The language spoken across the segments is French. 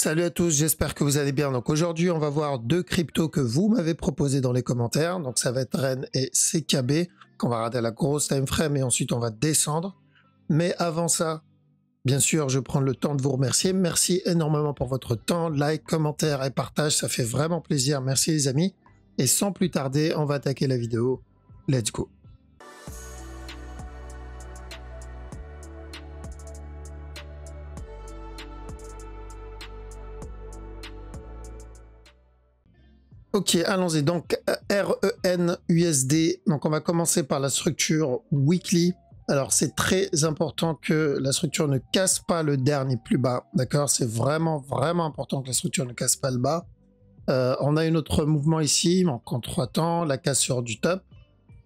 Salut à tous, j'espère que vous allez bien. Donc aujourd'hui, on va voir deux cryptos que vous m'avez proposés dans les commentaires. Donc ça va être REN et CKB, qu'on va regarder à la grosse time frame et ensuite on va descendre. Mais avant ça, bien sûr, je prends le temps de vous remercier. Merci énormément pour votre temps, like, commentaire et partage. Ça fait vraiment plaisir. Merci les amis. Et sans plus tarder, on va attaquer la vidéo. Let's go. Ok, allons-y. Donc, REN USD. Donc, on va commencer par la structure weekly. Alors, c'est très important que la structure ne casse pas le dernier plus bas. D'accord? C'est vraiment important que la structure ne casse pas le bas. On a un autre mouvement ici, donc en 3 temps, la cassure du top.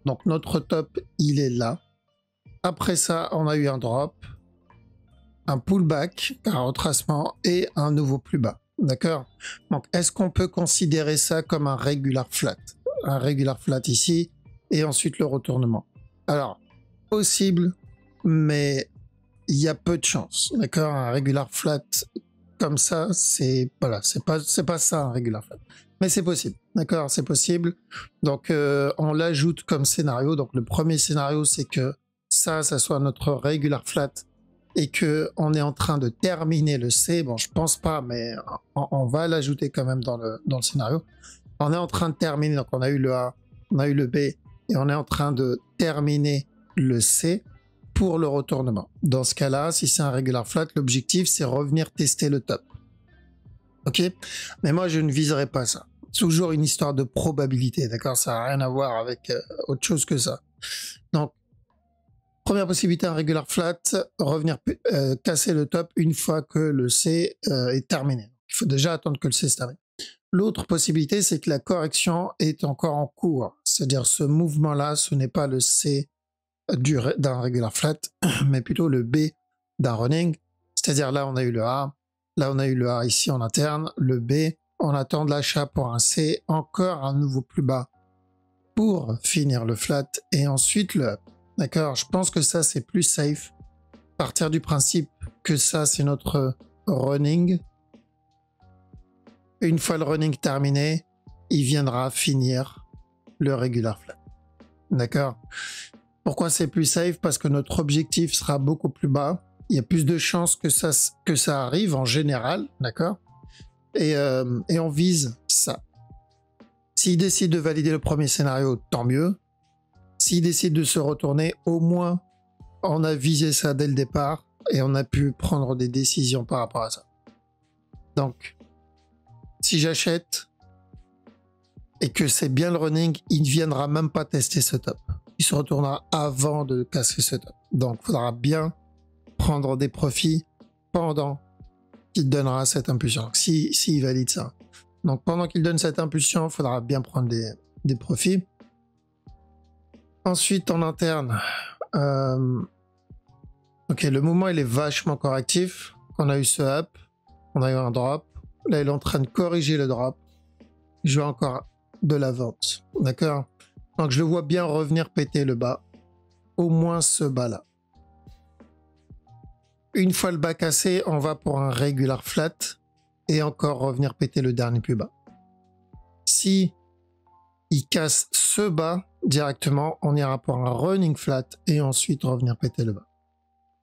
Donc, notre top, il est là. Après ça, on a eu un drop, un pullback, un retracement et un nouveau plus bas. D'accord? Donc, est-ce qu'on peut considérer ça comme un regular flat? Un regular flat ici, et ensuite le retournement. Alors, possible, mais il y a peu de chance. D'accord? Un regular flat comme ça, c'est voilà, c'est pas ça un regular flat. Mais c'est possible. D'accord? C'est possible. Donc, on l'ajoute comme scénario. Donc, le premier scénario, c'est que ça soit notre regular flat et que on est en train de terminer le C. Bon, je pense pas, mais on va l'ajouter quand même dans le scénario. On est en train de terminer, donc on a eu le A, on a eu le B, et on est en train de terminer le C pour le retournement. Dans ce cas-là, si c'est un regular flat, l'objectif, c'est revenir tester le top. Ok? Mais moi, je ne viserai pas ça. Toujours une histoire de probabilité, d'accord? Ça n'a rien à voir avec autre chose que ça. Donc, première possibilité, un regular flat, revenir casser le top une fois que le C est terminé. Il faut déjà attendre que le C se termine. L'autre possibilité, c'est que la correction est encore en cours. C'est-à-dire ce mouvement-là, ce n'est pas le C d'un regular flat, mais plutôt le B d'un running. C'est-à-dire là, on a eu le A, là, on a eu le A ici en interne, le B, on attend de l'achat pour un C, encore un nouveau plus bas pour finir le flat et ensuite le up. D'accord, je pense que ça c'est plus safe. Partir du principe que ça c'est notre running. Une fois le running terminé, il viendra finir le regular flat. D'accord. Pourquoi c'est plus safe? Parce que notre objectif sera beaucoup plus bas. Il y a plus de chances que ça arrive en général. D'accord. Et on vise ça. S'il décide de valider le premier scénario, tant mieux. S'il décide de se retourner, au moins, on a visé ça dès le départ et on a pu prendre des décisions par rapport à ça. Donc, si j'achète et que c'est bien le running, il ne viendra même pas tester ce top. Il se retournera avant de casser ce top. Donc, il faudra bien prendre des profits pendant qu'il donnera cette impulsion. S'il valide ça. Donc, pendant qu'il donne cette impulsion, il faudra bien prendre des profits. Ensuite, en interne, ok, le mouvement il est vachement correctif. On a eu ce up, on a eu un drop. Là, il est en train de corriger le drop. Je veux encore de la vente, d'accord? Donc, je le vois bien revenir péter le bas, au moins ce bas-là. Une fois le bas cassé, on va pour un regular flat et encore revenir péter le dernier plus bas. Si il casse ce bas directement, on ira pour un running flat et ensuite revenir péter le bas.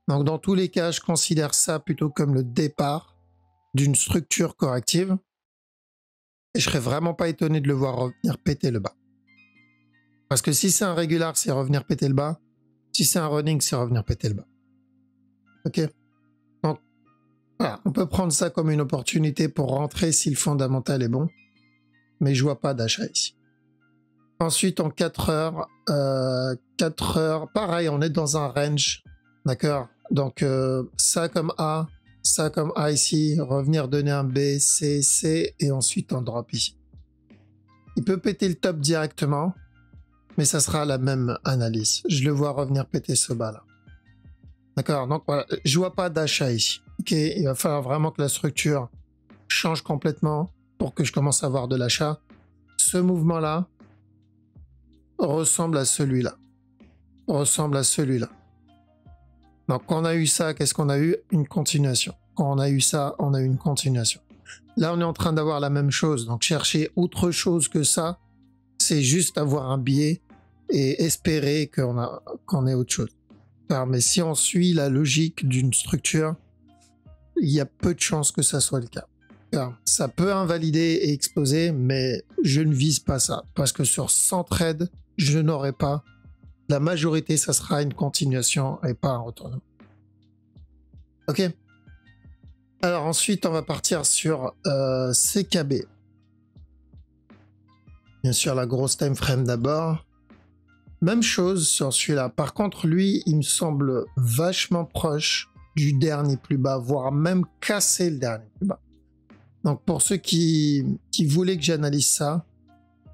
Donc dans tous les cas, je considère ça plutôt comme le départ d'une structure corrective et je serais vraiment pas étonné de le voir revenir péter le bas. Parce que si c'est un regular, c'est revenir péter le bas. Si c'est un running, c'est revenir péter le bas. Ok. Donc voilà, on peut prendre ça comme une opportunité pour rentrer si le fondamental est bon, mais je vois pas d'achat ici. Ensuite, en 4 heures, pareil, on est dans un range, d'accord? Donc, ça comme A ici, revenir donner un B, C, C, et ensuite un drop ici. Il peut péter le top directement, mais ça sera la même analyse. Je le vois revenir péter ce bas-là. D'accord? Donc, voilà, je vois pas d'achat ici. Ok? Il va falloir vraiment que la structure change complètement pour que je commence à avoir de l'achat. Ce mouvement-là ressemble à celui-là. Donc, quand on a eu ça, qu'est-ce qu'on a eu? Une continuation. Quand on a eu ça, on a eu une continuation. Là, on est en train d'avoir la même chose. Donc, chercher autre chose que ça, c'est juste avoir un biais et espérer qu'on ait autre chose. Mais si on suit la logique d'une structure, il y a peu de chances que ça soit le cas. Ça peut invalider et exploser, mais je ne vise pas ça. Parce que sur 100 trades, je n'aurai pas. La majorité, ça sera une continuation et pas un retournement. Ok. Alors ensuite, on va partir sur CKB. Bien sûr, la grosse time frame d'abord. Même chose sur celui-là. Par contre, lui, il me semble vachement proche du dernier plus bas, voire même casser le dernier plus bas. Donc pour ceux qui voulaient que j'analyse ça,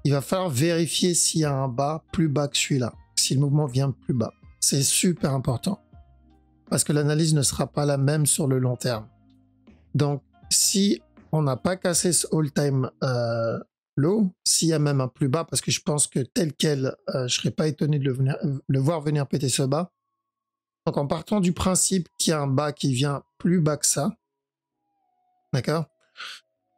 il va falloir vérifier s'il y a un bas plus bas que celui-là, si le mouvement vient plus bas. C'est super important, parce que l'analyse ne sera pas la même sur le long terme. Donc si on n'a pas cassé ce all-time low, s'il y a même un plus bas, parce que je pense que tel quel, je ne serais pas étonné de le voir venir péter ce bas. Donc en partant du principe qu'il y a un bas qui vient plus bas que ça, d'accord?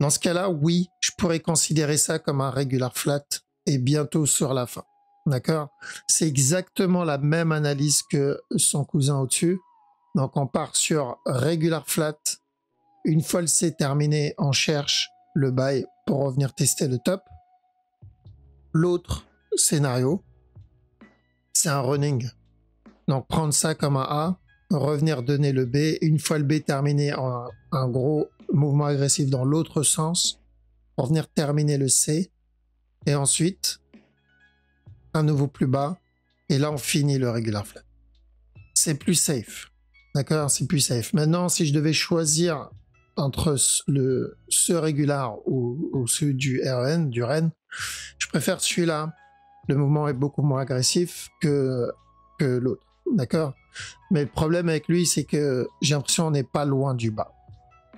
Dans ce cas-là, oui, je pourrais considérer ça comme un regular flat et bientôt sur la fin. D'accord? C'est exactement la même analyse que son cousin au-dessus. Donc, on part sur regular flat. Une fois le C terminé, on cherche le buy pour revenir tester le top. L'autre scénario, c'est un running. Donc, prendre ça comme un A, revenir donner le B. Une fois le B terminé, un gros mouvement agressif dans l'autre sens pour venir terminer le C. Et ensuite, un nouveau plus bas. Et là, on finit le regular flat. C'est plus safe. D'accord? C'est plus safe. Maintenant, si je devais choisir entre ce regular ou celui du RN, du REN, je préfère celui-là. Le mouvement est beaucoup moins agressif que l'autre. D'accord? Mais le problème avec lui, c'est que j'ai l'impression qu'on n'est pas loin du bas.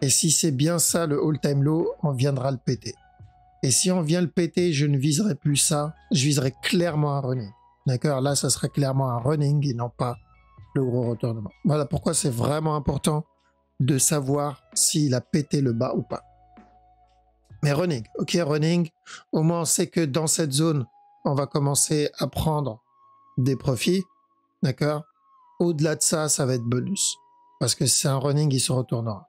Et si c'est bien ça le all-time low, on viendra le péter. Et si on vient le péter, je ne viserai plus ça, je viserai clairement un running. D'accord? Là, ça serait clairement un running et non pas le gros retournement. Voilà pourquoi c'est vraiment important de savoir s'il a pété le bas ou pas. Mais running, ok, running, au moins on sait que dans cette zone, on va commencer à prendre des profits. D'accord? Au-delà de ça, ça va être bonus. Parce que c'est un running, il se retournera.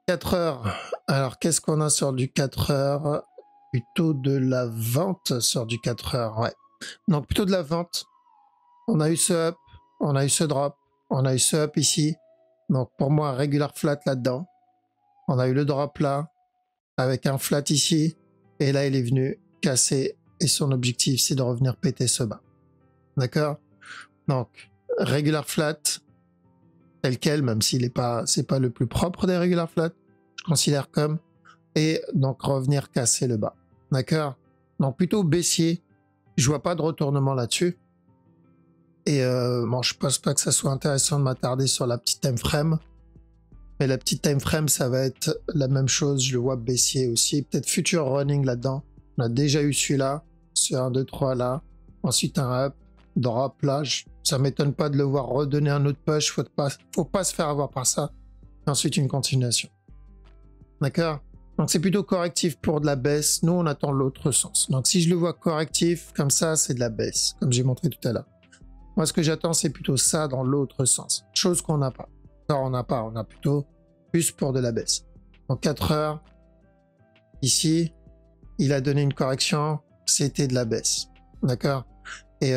4 heures. Alors, qu'est-ce qu'on a sur du 4 heures? Plutôt de la vente sur du 4 heures, ouais. Donc, plutôt de la vente. On a eu ce up, on a eu ce drop, on a eu ce up ici. Donc, pour moi, un regular flat là-dedans. On a eu le drop là, avec un flat ici. Et là, il est venu casser. Et son objectif, c'est de revenir péter ce bas. D'accord? Donc, regular flat, tel quel, même s'il est pas, c'est pas le plus propre des regular flat, je considère comme, et donc revenir casser le bas. D'accord? Donc plutôt baissier, je vois pas de retournement là-dessus. Et bon, je pense pas que ça soit intéressant de m'attarder sur la petite time frame. Mais la petite time frame, ça va être la même chose, je le vois baissier aussi. Peut-être future running là-dedans. On a déjà eu celui-là, ce 1, 2, 3 là. Ensuite un up, drop là. Ça m'étonne pas de le voir redonner un autre push. Faut pas se faire avoir par ça. Et ensuite une continuation. D'accord? Donc c'est plutôt correctif pour de la baisse. Nous, on attend l'autre sens. Donc si je le vois correctif, comme ça, c'est de la baisse, comme j'ai montré tout à l'heure. Moi, ce que j'attends, c'est plutôt ça dans l'autre sens. Chose qu'on n'a pas. Alors, on a plutôt plus pour de la baisse. Donc 4 heures, ici, il a donné une correction, c'était de la baisse. D'accord? Et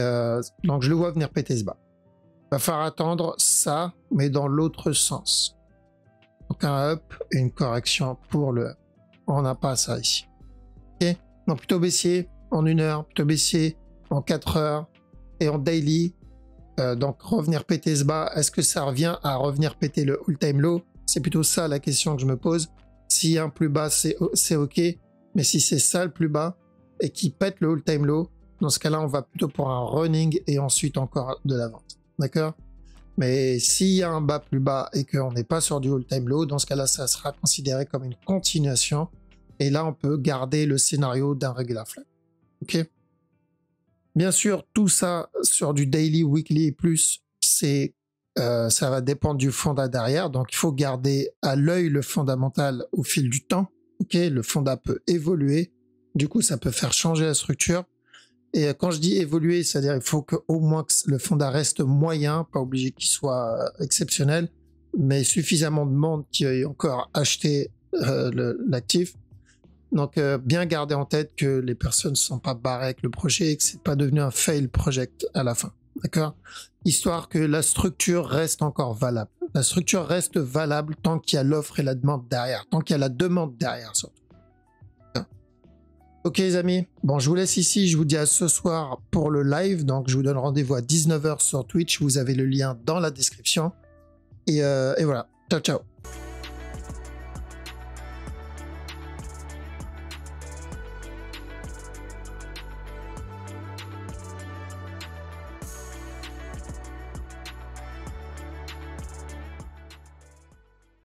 donc je le vois venir péter ce bas. Va falloir attendre ça, mais dans l'autre sens. Donc un up et une correction pour le up. On n'a pas ça ici. Ok? Donc plutôt baissier en 1 heure, plutôt baissier en 4 heures et en daily. Donc revenir péter ce bas, est-ce que ça revient à revenir péter le all-time low? C'est plutôt ça la question que je me pose. S'il y a un plus bas, c'est ok. Mais si c'est ça le plus bas et qui pète le all-time low, dans ce cas-là, on va plutôt pour un running et ensuite encore de la vente. D'accord? Mais s'il y a un bas plus bas et qu'on n'est pas sur du all-time low, dans ce cas-là, ça sera considéré comme une continuation. Et là, on peut garder le scénario d'un regular flat. Ok? Bien sûr, tout ça sur du daily, weekly et plus, c'est ça va dépendre du fondat derrière. Donc, il faut garder à l'œil le fondamental au fil du temps. Ok, le fondat peut évoluer. Du coup, ça peut faire changer la structure. Et quand je dis évoluer, c'est-à-dire il faut qu'au moins que le fondat reste moyen, pas obligé qu'il soit exceptionnel, mais suffisamment de monde qui ait encore acheté l'actif. Donc, bien garder en tête que les personnes ne sont pas barrées avec le projet et que c'est pas devenu un fail project à la fin. D'accord? Histoire que la structure reste encore valable. La structure reste valable tant qu'il y a l'offre et la demande derrière, tant qu'il y a la demande derrière surtout. Ok les amis, bon je vous laisse ici, je vous dis à ce soir pour le live, donc je vous donne rendez-vous à 19 h sur Twitch, vous avez le lien dans la description, et voilà, ciao ciao.